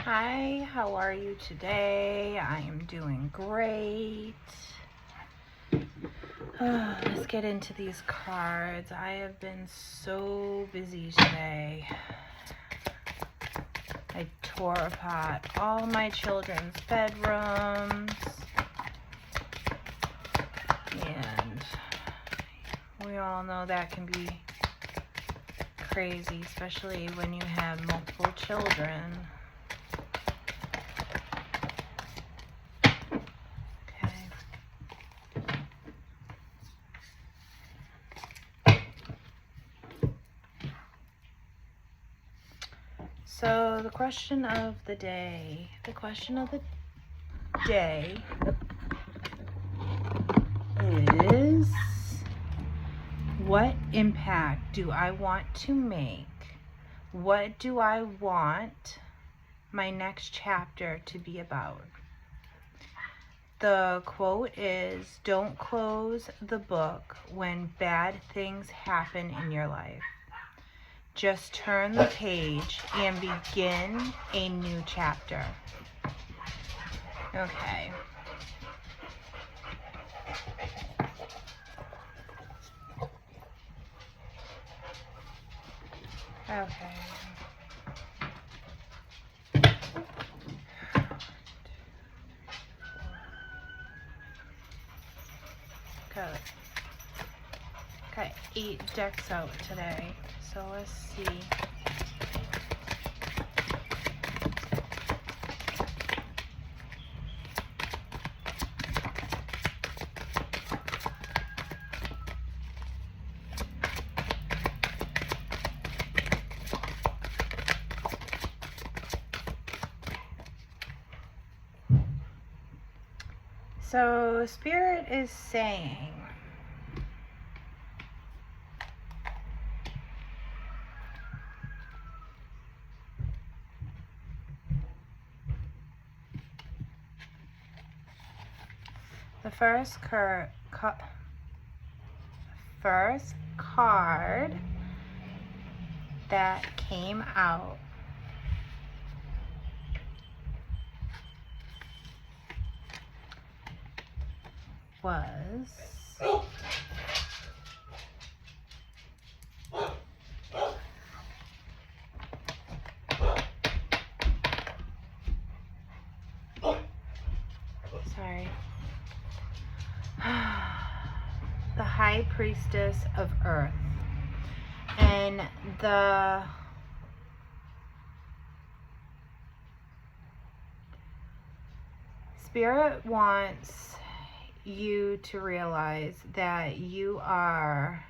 Hi, how are you today? I am doing great. Let's get into these cards. I have been so busy today. I tore apart all my children's bedrooms. And we all know that can be crazy, especially when you have multiple children. So the question of the day is, what impact do I want to make? What do I want my next chapter to be about? The quote is, don't close the book when bad things happen in your life. Just turn the page and begin a new chapter. Okay. Okay. Got 8 decks out today, so let's see. So Spirit is saying, the first card that came out was the High Priestess of Earth. And the Spirit wants you to realize that you are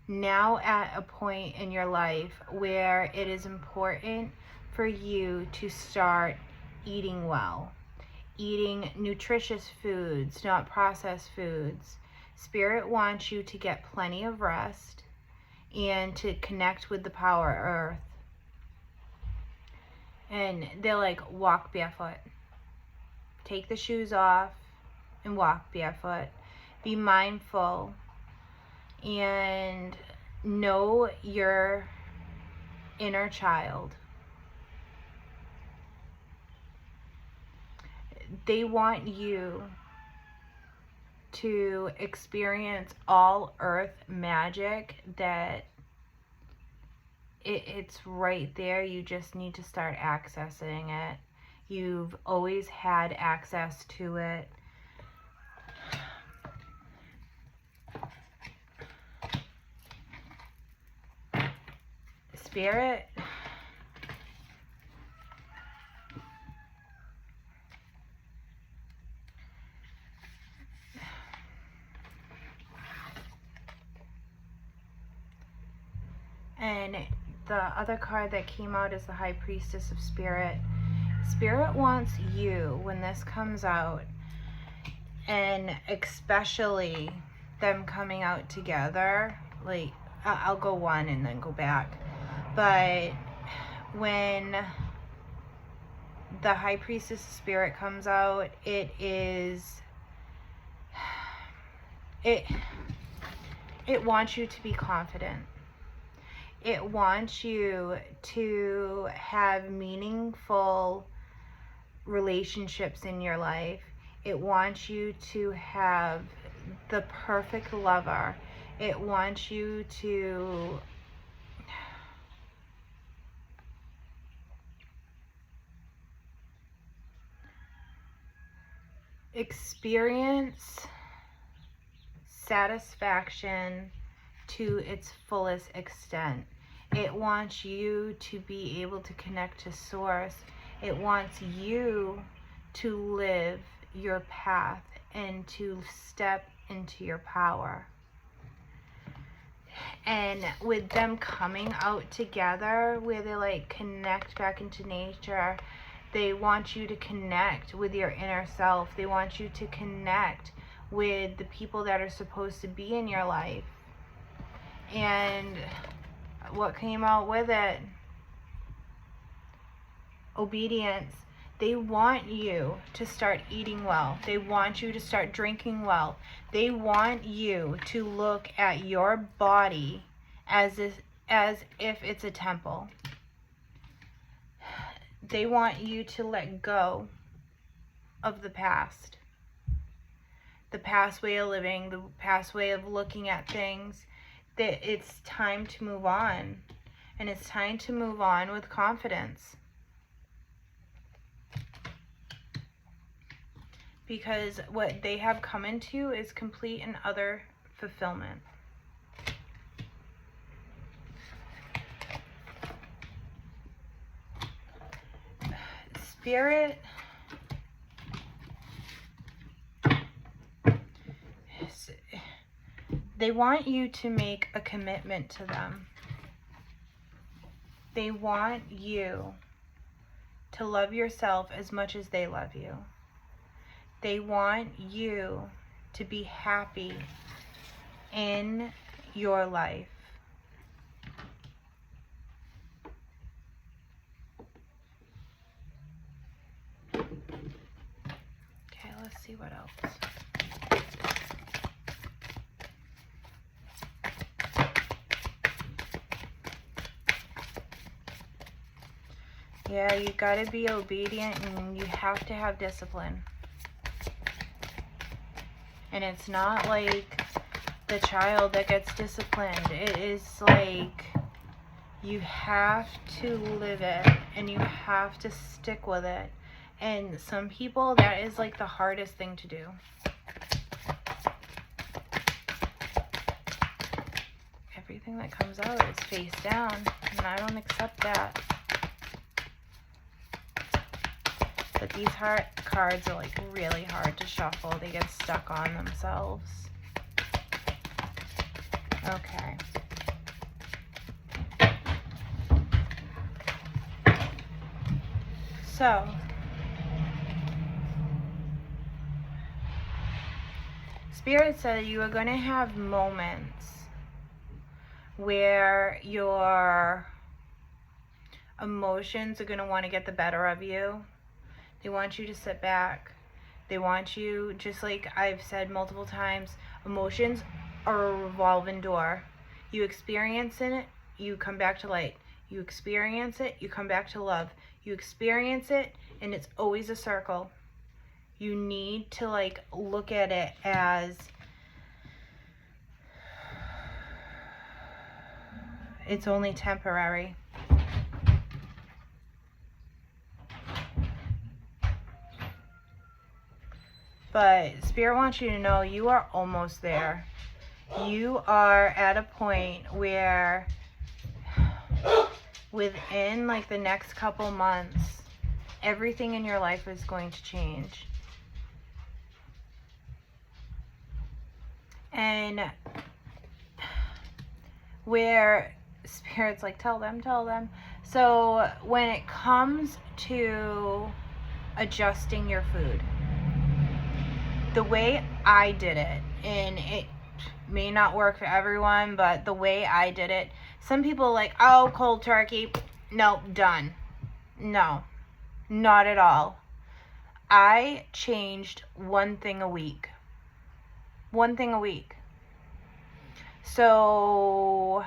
now at a point in your life where it is important for you to start eating well, eating nutritious foods, not processed foods. Spirit wants you to get plenty of rest and to connect with the power earth. And they're like, walk barefoot. Take the shoes off and walk barefoot. Be mindful and know your inner child. They want you to experience all earth magic that it's right there. You just need to start accessing it. You've always had access to it. Spirit and the other card that came out is the High Priestess of Spirit. Spirit wants you, when this comes out, and especially them coming out together, like, I'll go one and then go back. But when the High Priestess of Spirit comes out, it wants you to be confident. It wants you to have meaningful relationships in your life. It wants you to have the perfect lover. It wants you to experience satisfaction to its fullest extent. It wants you to be able to connect to source. It wants you to live your path and to step into your power. And with them coming out together, where they like connect back into nature, they want you to connect with your inner self. They want you to connect with the people that are supposed to be in your life. And what came out with it? Obedience. They want you to start eating well. They want you to start drinking well. They want you to look at your body as if it's a temple. They want you to let go of the past way of living, the past way of looking at things. That it's time to move on, and it's time to move on with confidence. Because what they have come into is complete and utter fulfillment. Spirit they want you to make a commitment to them. They want you to love yourself as much as they love you. They want you to be happy in your life. Okay, let's see what else. Yeah, you gotta be obedient, and you have to have discipline. And it's not like the child that gets disciplined. It is like you have to live it, and you have to stick with it. And some people, that is like the hardest thing to do. Everything that comes out is face down, and I don't accept that. But these heart cards are like really hard to shuffle. They get stuck on themselves. Okay. So, Spirit said you are going to have moments where your emotions are going to want to get the better of you. They want you to sit back. They want you, just like I've said multiple times, emotions are a revolving door. You experience it, you come back to light. You experience it, you come back to love. You experience it, and it's always a circle. You need to like look at it as it's only temporary. But Spirit wants you to know you are almost there. You are at a point where within like the next couple months, everything in your life is going to change. And where Spirit's like, tell them. So when it comes to adjusting your food, the way I did it, and it may not work for everyone, but the way I did it, some people are like, oh, cold turkey, nope, done. No, not at all. I changed one thing a week. So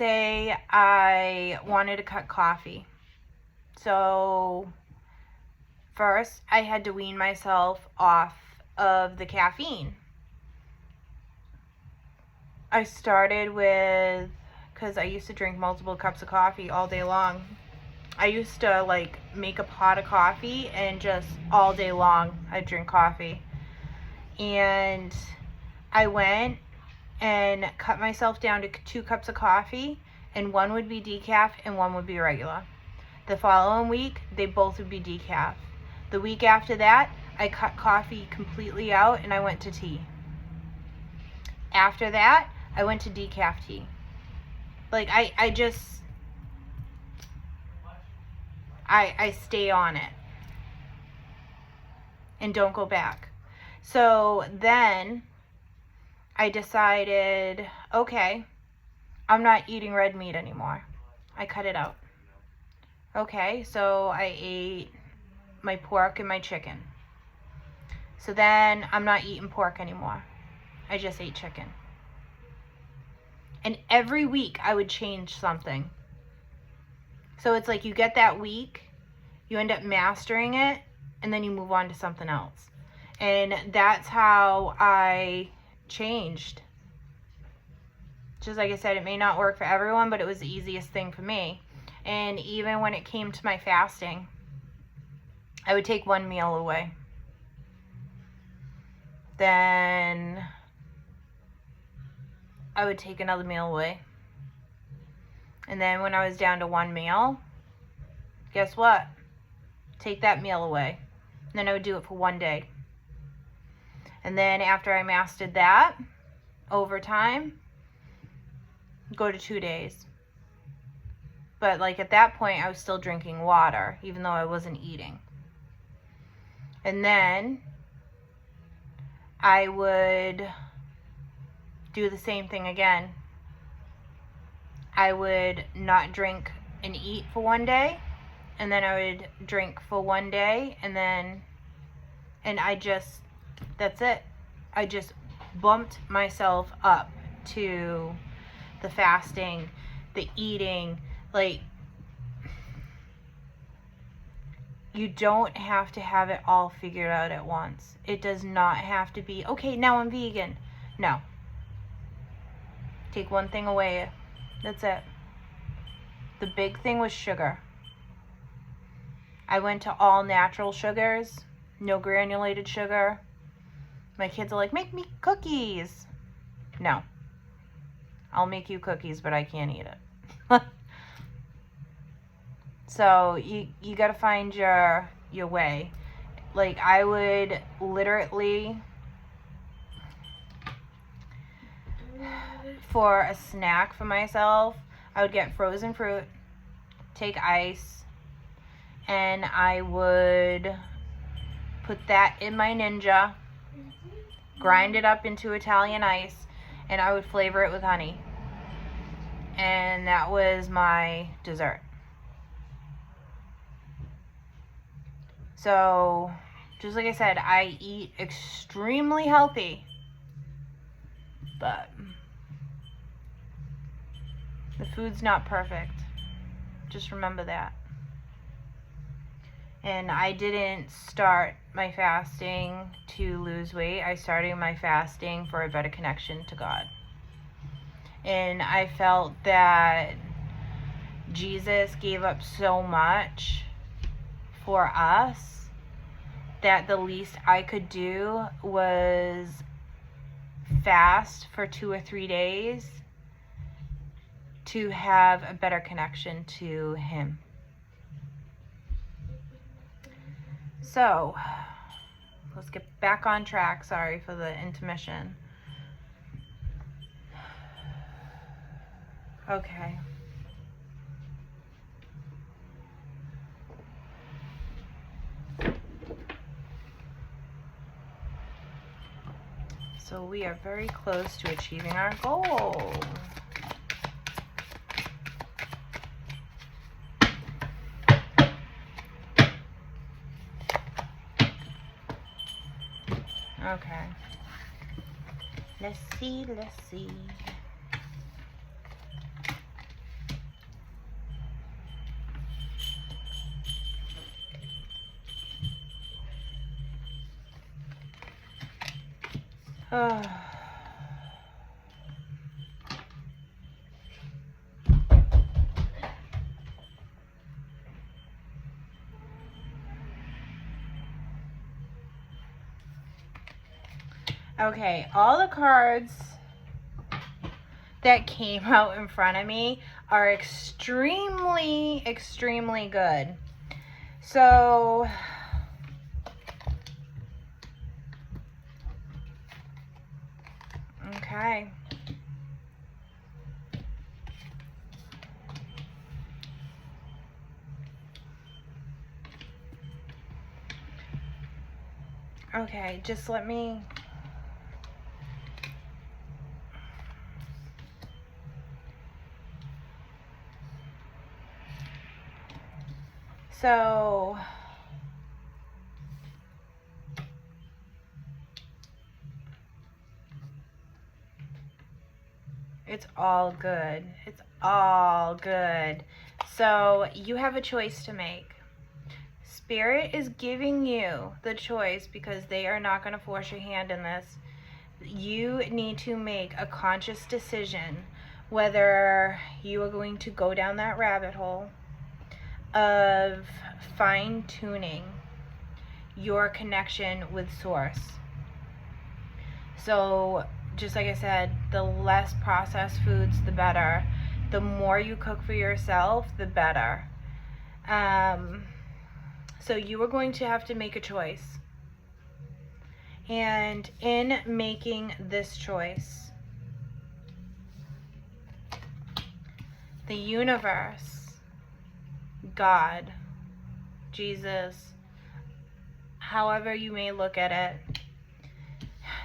say I wanted to cut coffee. So first, I had to wean myself off of the caffeine. I started with, because I used to drink multiple cups of coffee all day long. I used to like make a pot of coffee and just all day long I'd drink coffee. And I went and cut myself down to 2 cups of coffee, and 1 would be decaf and 1 would be regular. The following week, they both would be decaf. The week after that, I cut coffee completely out and I went to tea. After that, I went to decaf tea. Like, I stay on it and don't go back. So then I decided, okay, I'm not eating red meat anymore. I cut it out. Okay, so I ate my pork and my chicken. So then I'm not eating pork anymore. I just ate chicken. And every week I would change something. So it's like you get that week, you end up mastering it, and then you move on to something else. And that's how I changed. Just like I said, it may not work for everyone, but it was the easiest thing for me. And even when it came to my fasting, I would take 1 meal away. Then I would take another meal away. And then when I was down to 1 meal, guess what? Take that meal away. And then I would do it for 1 day. And then after I mastered that, over time, go to 2 days. But like at that point, I was still drinking water, even though I wasn't eating. And then I would do the same thing again. I would not drink and eat for 1 day, and then I would drink for 1 day, and that's it. I just bumped myself up to the fasting, the eating. Like, you don't have to have it all figured out at once. It does not have to be, okay, now I'm vegan. No. Take one thing away. That's it. The big thing was sugar. I went to all natural sugars, no granulated sugar. My kids are like, make me cookies. No. I'll make you cookies, but I can't eat it. So you got to find your way. Like, I would literally, for a snack for myself, I would get frozen fruit, take ice, and I would put that in my Ninja, grind it up into Italian ice, and I would flavor it with honey. And that was my dessert. So, just like I said, I eat extremely healthy, but the food's not perfect. Just remember that. And I didn't start my fasting to lose weight. I started my fasting for a better connection to God. And I felt that Jesus gave up so much for us that the least I could do was fast for 2 or 3 days to have a better connection to Him. So, let's get back on track. Sorry for the intermission. Okay. So we are very close to achieving our goal. Okay. Let's see. Oh. Okay, all the cards that came out in front of me are extremely, extremely good. So, okay. Okay, just let me... So, it's all good. It's all good. So, you have a choice to make. Spirit is giving you the choice because they are not going to force your hand in this. You need to make a conscious decision whether you are going to go down that rabbit hole of fine-tuning your connection with Source. So, just like I said, the less processed foods, the better. The more you cook for yourself, the better. So you are going to have to make a choice. And in making this choice, the universe, God, Jesus, however you may look at it,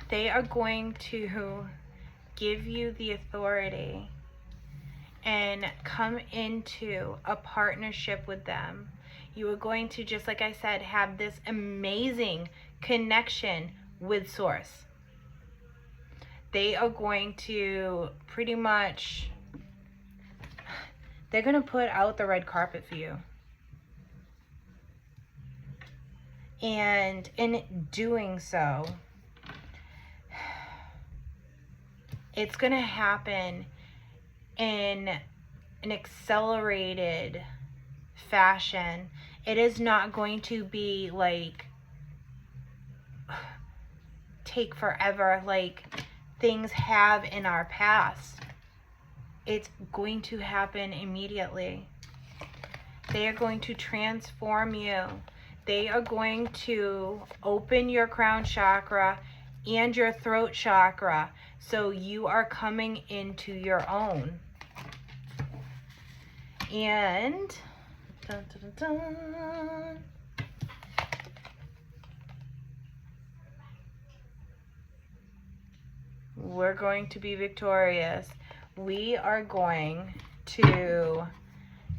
they are going to give you the authority and come into a partnership with them. You are going to, just like I said, have this amazing connection with Source. They are going to pretty much, they're going to put out the red carpet for you. And in doing so, it's going to happen in an accelerated fashion. It is not going to be like take forever like things have in our past. It's going to happen immediately. They are going to transform you. They are going to open your crown chakra and your throat chakra so you are coming into your own. And dun, dun, dun, dun. We're going to be victorious. We are going to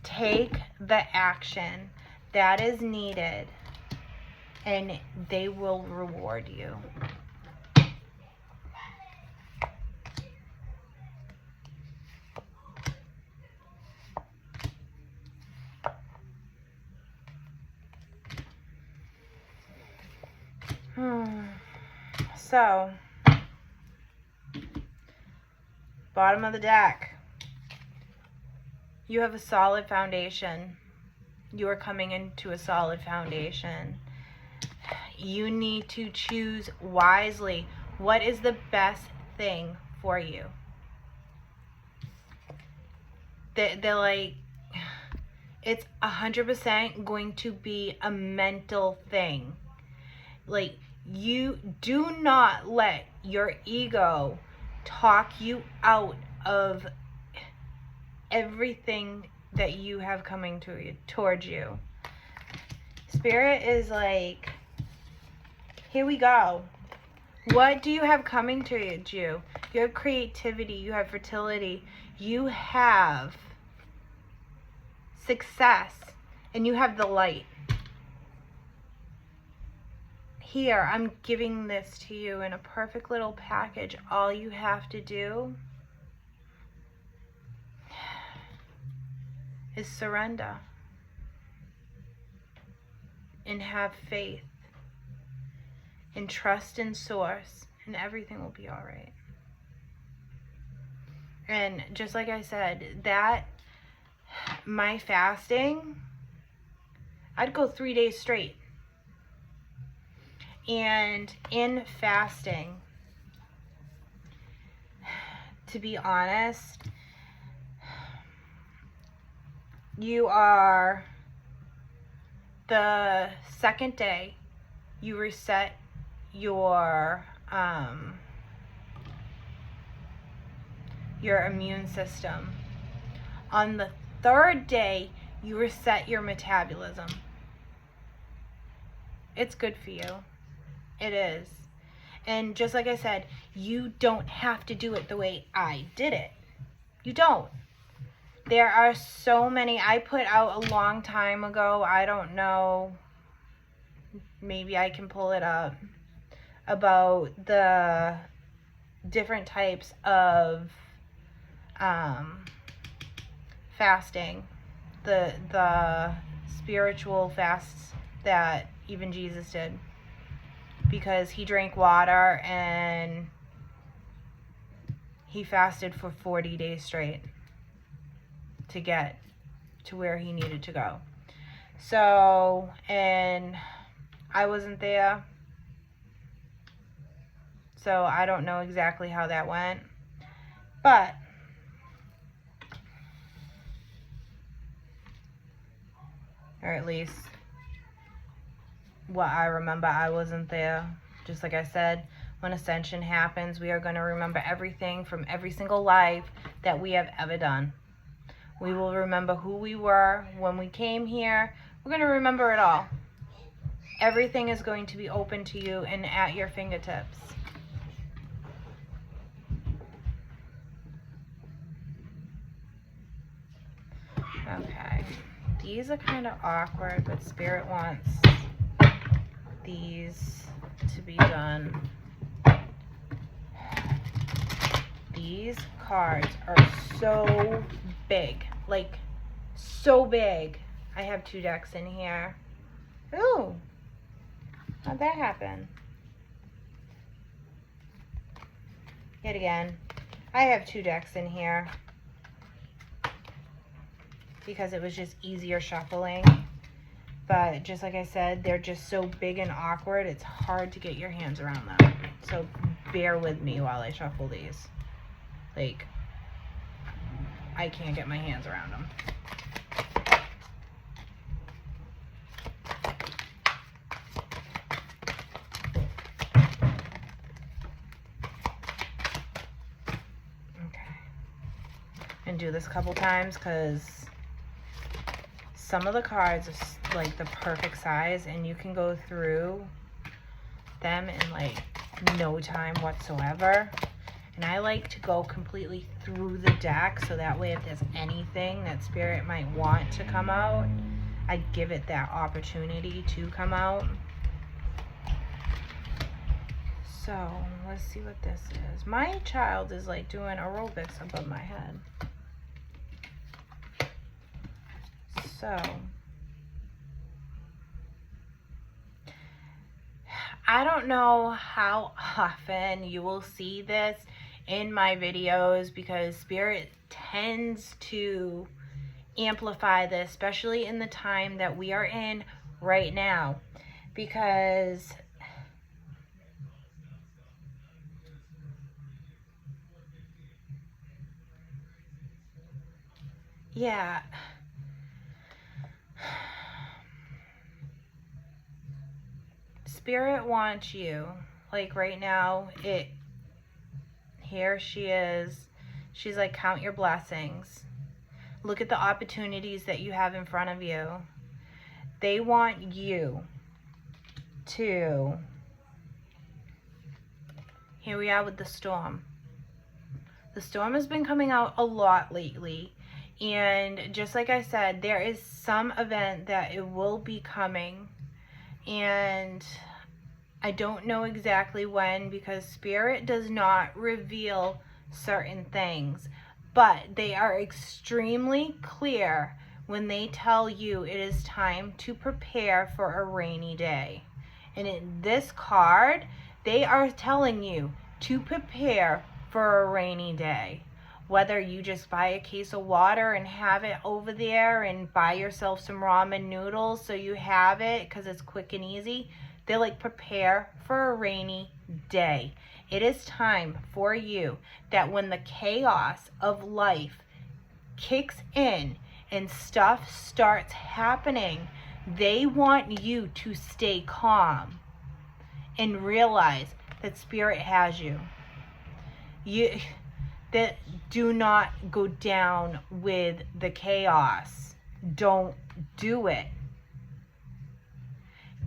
take the action that is needed, and they will reward you. So, bottom of the deck. You have a solid foundation. You are coming into a solid foundation. You need to choose wisely. What is the best thing for you? They're like, it's 100% going to be a mental thing. Like, you do not let your ego talk you out of everything that you have coming towards you. Spirit is like, here we go. What do you have coming towards you? You have creativity, you have fertility, you have success, and you have the light. Here, I'm giving this to you in a perfect little package. All you have to do is surrender and have faith and trust in Source and everything will be all right. And just like I said, that my fasting, I'd go 3 days straight. And in fasting, to be honest, you are, the second day, you reset your immune system. On the third day, you reset your metabolism. It's good for you. It is. And just like I said, you don't have to do it the way I did it. You don't. There are so many. I put out a long time ago, I don't know, maybe I can pull it up, about the different types of fasting, the spiritual fasts that even Jesus did, because he drank water and he fasted for 40 days straight to get to where he needed to go. So, and I wasn't there, so I don't know exactly how that went, but or at least what I remember, I wasn't there. Just like I said, when ascension happens, we are going to remember everything from every single life that we have ever done. We will remember who we were when we came here. We're going to remember it all. Everything is going to be open to you and at your fingertips. Okay. These are kind of awkward, but Spirit wants these to be done. These cards are so big, like so big. I have 2 decks in here. Ooh, how'd that happen? Yet again, I have 2 decks in here because it was just easier shuffling. But just like I said, they're just so big and awkward, it's hard to get your hands around them. So bear with me while I shuffle these. Like, I can't get my hands around them. Okay. And do this a couple times because some of the cards are like the perfect size and you can go through them in like no time whatsoever. And I like to go completely through the deck so that way if there's anything that Spirit might want to come out, I give it that opportunity to come out. So let's see what this is. My child is like doing aerobics above my head. So I don't know how often you will see this in my videos because Spirit tends to amplify this, especially in the time that we are in right now, because yeah, Spirit wants you, like right now, here she is, she's like, count your blessings. Look at the opportunities that you have in front of you. They want you to, here we are with the storm. The storm has been coming out a lot lately. And just like I said, there is some event that it will be coming. And I don't know exactly when because Spirit does not reveal certain things. But they are extremely clear when they tell you it is time to prepare for a rainy day. And in this card, They are telling you to prepare for a rainy day. Whether you just buy a case of water and have it over there and buy yourself some ramen noodles so you have it because it's quick and easy. They're like, prepare for a rainy day. It is time for you that when the chaos of life kicks in and stuff starts happening, they want you to stay calm and realize that Spirit has you. That do not go down with the chaos. Don't do it.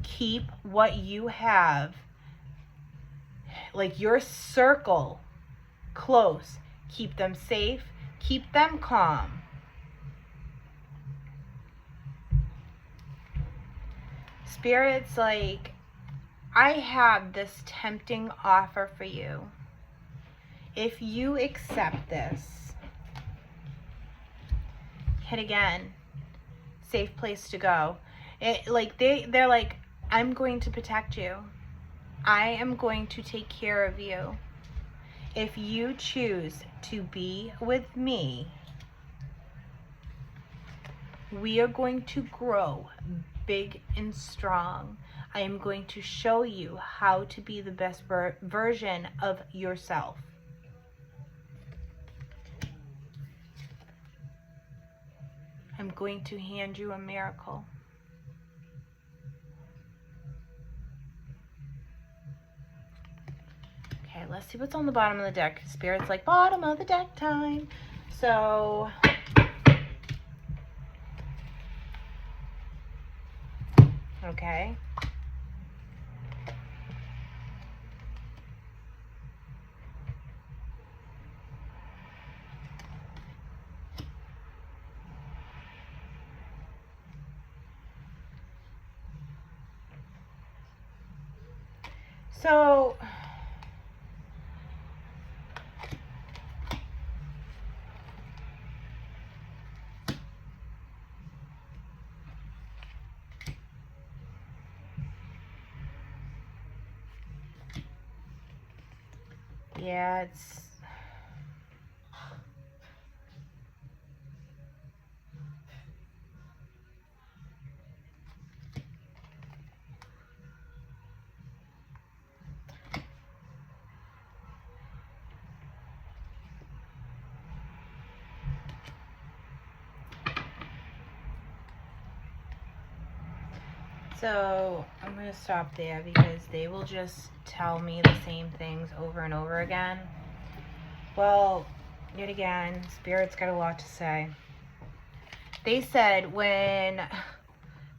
Keep what you have, like your circle, close. Keep them safe. Keep them calm. Spirit's like, I have this tempting offer for you. If you accept this, hit again, safe place to go. They're like, I'm going to protect you. I am going to take care of you. If you choose to be with me, we are going to grow big and strong. I am going to show you how to be the best version of yourself. I'm going to hand you a miracle. Okay, let's see what's on the bottom of the deck. Spirit's like, bottom of the deck time. So, okay. So, yeah, it's... So, I'm going to stop there because they will just tell me the same things over and over again. Well, yet again, Spirit's got a lot to say. They said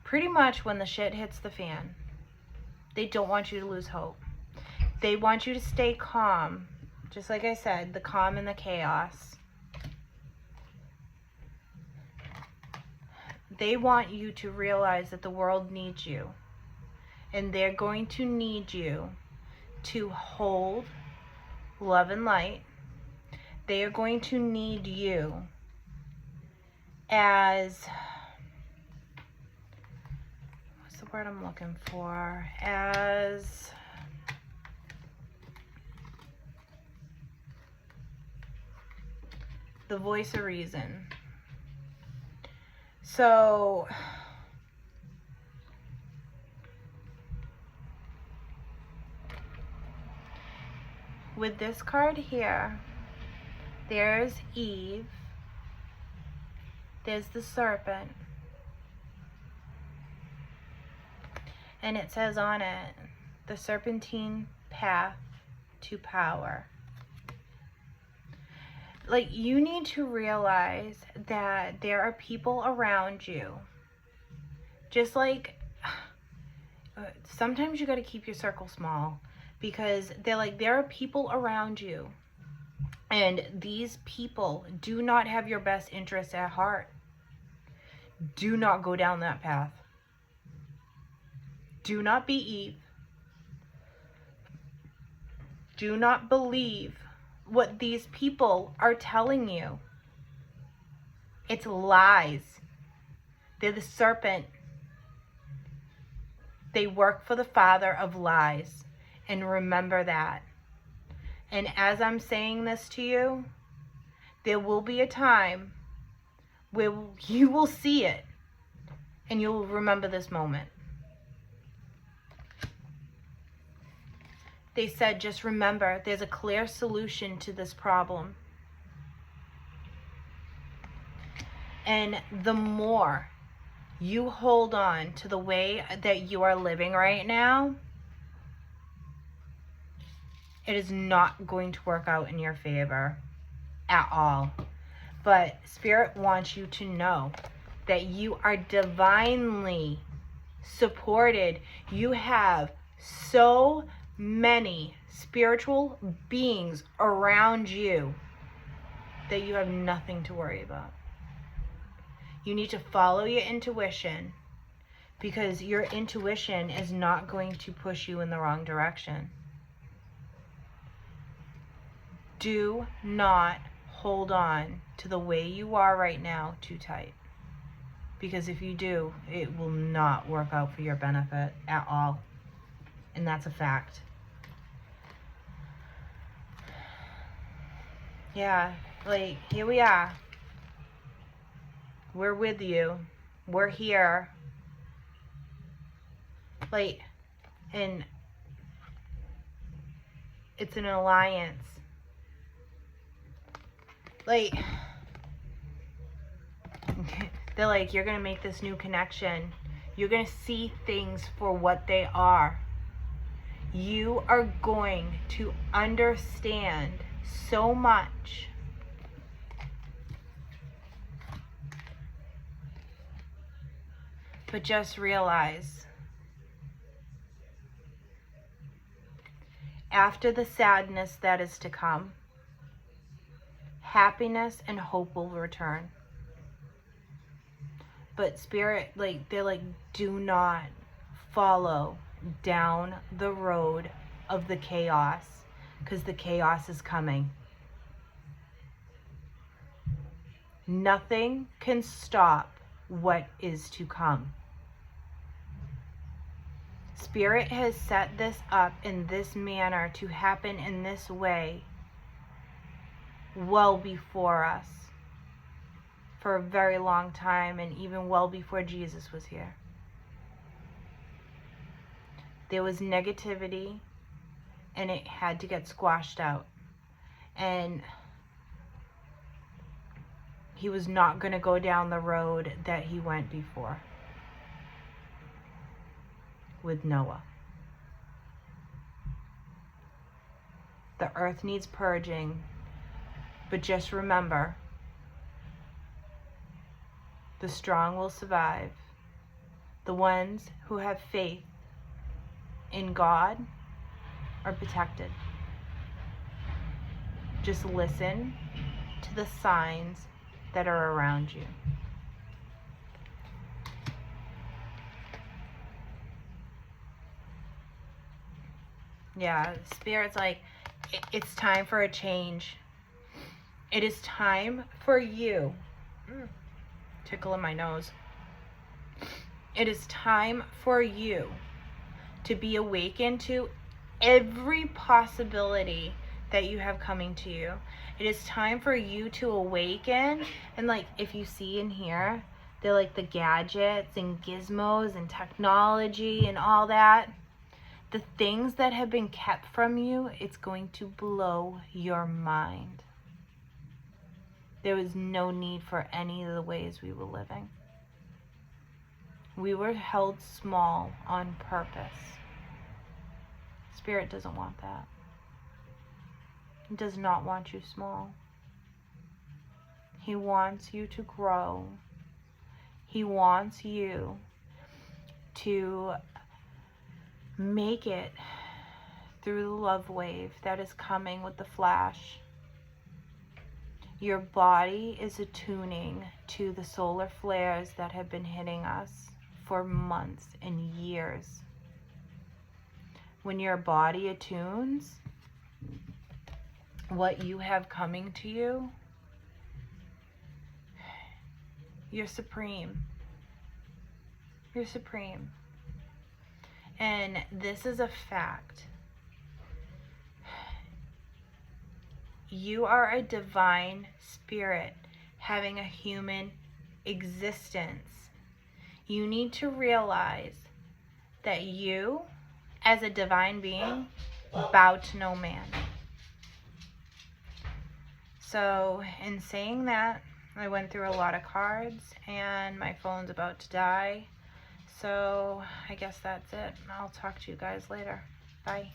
pretty much when the shit hits the fan, they don't want you to lose hope. They want you to stay calm. Just like I said, the calm and the chaos. They want you to realize that the world needs you. And they're going to need you to hold love and light. They are going to need you as... what's the word I'm looking for? As... the voice of reason. So, with this card here, there's Eve, there's the serpent, and it says on it, the serpentine path to power. Like, you need to realize that there are people around you. Just like, sometimes you got to keep your circle small, because they're like, there are people around you, and these people do not have your best interests at heart. Do not go down that path. Do not be Eve. Do not believe what these people are telling you. It's lies. They're the serpent. They work for the father of lies. And remember that. And as I'm saying this to you, there will be a time where you will see it and you'll remember this moment. They said, just remember, there's a clear solution to this problem. And the more you hold on to the way that you are living right now, it is not going to work out in your favor at all. But Spirit wants you to know that you are divinely supported. You have so many spiritual beings around you that you have nothing to worry about. You need to follow your intuition, because your intuition is not going to push you in the wrong direction. Do not hold on to the way you are right now too tight, because if you do, it will not work out for your benefit at all. And that's a fact. Yeah, like, here we are. We're with you. We're here. Like, and it's an alliance. Like, they're like, you're going to make this new connection. You're going to see things for what they are. You are going to understand so much. But just realize, after the sadness that is to come, happiness and hope will return. But Spirit, like, they're like, do not follow down the road of the chaos, because the chaos is coming. Nothing can stop what is to come. Spirit has set this up in this manner to happen in this way well before us, for a very long time, and even well before Jesus was here. There was negativity, and it had to get squashed out. And he was not going to go down the road that he went before with Noah. The earth needs purging, but just remember, the strong will survive. The ones who have faith in God are protected. Just listen to the signs that are around you. Yeah, Spirit's like, it's time for a change. It is time for you. Tickle in my nose. It is time for you to be awakened to every possibility that you have coming to you. It is time for you to awaken. And like, if you see in here, they're like the gadgets and gizmos and technology and all that. The things that have been kept from you, it's going to blow your mind. There was no need for any of the ways we were living. We were held small on purpose. Spirit doesn't want that. He does not want you small. He wants you to grow. He wants you to make it through the love wave that is coming with the flash. Your body is attuning to the solar flares that have been hitting us for months and years. When your body attunes, what you have coming to you, you're supreme. You're supreme. And this is a fact. You are a divine spirit having a human existence. You need to realize that you, as a divine being, bow to no man. So in saying that, I went through a lot of cards and my phone's about to die. So I guess that's it. I'll talk to you guys later. Bye.